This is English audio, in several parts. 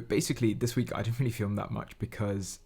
Basically, this week I didn't really film that much because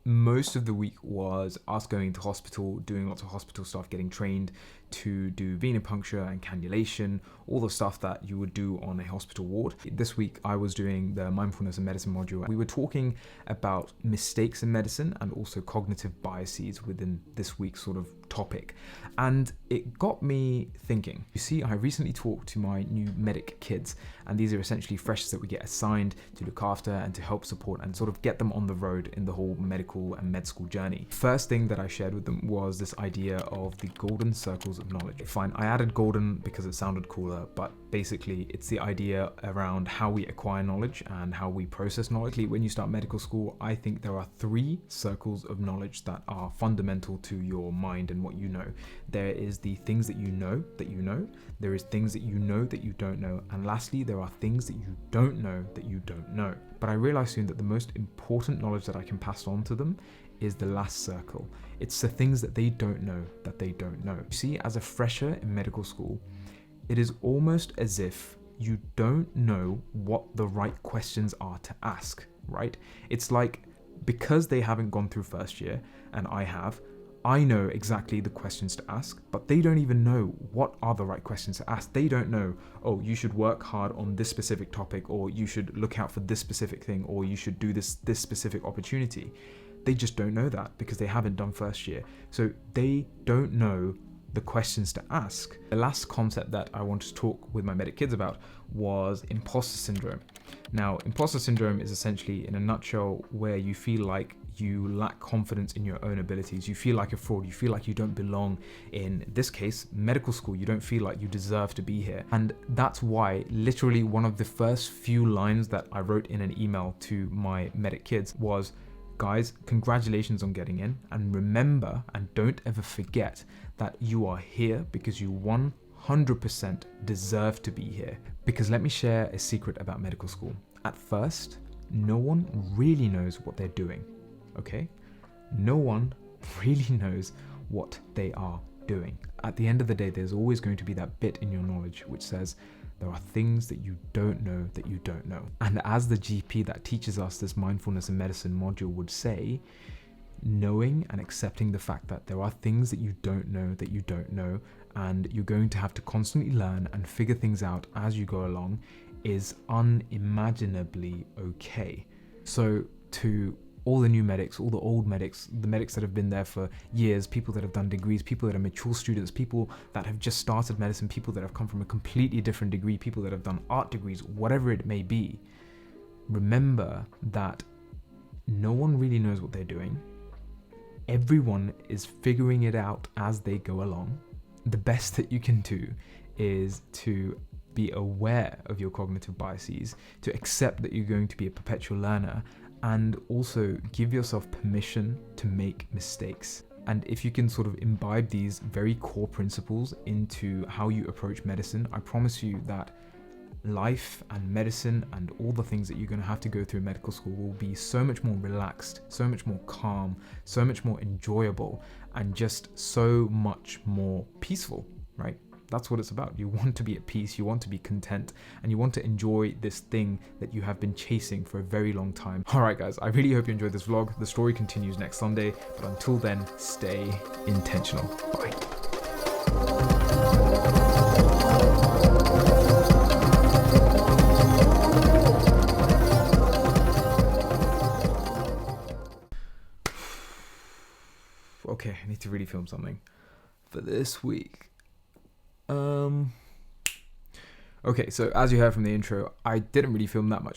most of the week was us going to hospital, doing lots of hospital stuff, getting trained to do venipuncture and cannulation, all the stuff that you would do on a hospital ward. This week I was doing the mindfulness and medicine module. We were talking about mistakes in medicine and also cognitive biases within this week's sort of topic. And it got me thinking. You see, I recently talked to my new medic kids, and these are essentially freshers that we get assigned to look after and to help support and sort of get them on the road in the whole medical and med school journey. First thing that I shared with them was this idea of the golden circles of knowledge. Fine, I added golden because it sounded cooler, but basically it's the idea around how we acquire knowledge and how we process knowledge. When you start medical school, I think there are 3 circles of knowledge that are fundamental to your mind and what you know. There is the things that you know, there is things that you know that you don't know, and lastly there are things that you don't know that you don't know. But I realized soon that the most important knowledge that I can pass on to them is the last circle. It's the things that they don't know that they don't know. You see, as a fresher in medical school, it is almost as if you don't know what the right questions are to ask, right? It's like, because they haven't gone through first year and I know exactly the questions to ask, but they don't even know what are the right questions to ask. They don't know, oh, you should work hard on this specific topic, or you should look out for this specific thing, or you should do this specific opportunity. They just don't know that because they haven't done first year. So they don't know the questions to ask. The last concept that I wanted to talk with my medic kids about was imposter syndrome. Now, imposter syndrome is essentially, in a nutshell, where you feel like you lack confidence in your own abilities. You feel like a fraud. You feel like you don't belong in this case, medical school. You don't feel like you deserve to be here. And that's why literally one of the first few lines that I wrote in an email to my medic kids was, guys, congratulations on getting in. And remember, and don't ever forget, that you are here because you 100% deserve to be here. Because let me share a secret about medical school. At first, no one really knows what they're doing. Okay? No one really knows what they are doing. At the end of the day, there's always going to be that bit in your knowledge which says there are things that you don't know that you don't know. And as the GP that teaches us this mindfulness and medicine module would say, knowing and accepting the fact that there are things that you don't know, and you're going to have to constantly learn and figure things out as you go along is unimaginably okay. So to all the new medics, all the old medics, the medics that have been there for years, people that have done degrees, people that are mature students, people that have just started medicine, people that have come from a completely different degree, people that have done art degrees, whatever it may be, remember that no one really knows what they're doing. Everyone is figuring it out as they go along. The best that you can do is to be aware of your cognitive biases, to accept that you're going to be a perpetual learner, and also give yourself permission to make mistakes. And if you can sort of imbibe these very core principles into how you approach medicine, I promise you that life and medicine and all the things that you're going to have to go through in medical school will be so much more relaxed, so much more calm, so much more enjoyable, and just so much more peaceful, right? That's what it's about. You want to be at peace, you want to be content, and you want to enjoy this thing that you have been chasing for a very long time. Alright guys, I really hope you enjoyed this vlog. The story continues next Sunday, but until then, stay intentional. Bye. Okay, I need to really film something for this week. Okay, so as you heard from the intro, I didn't really film that much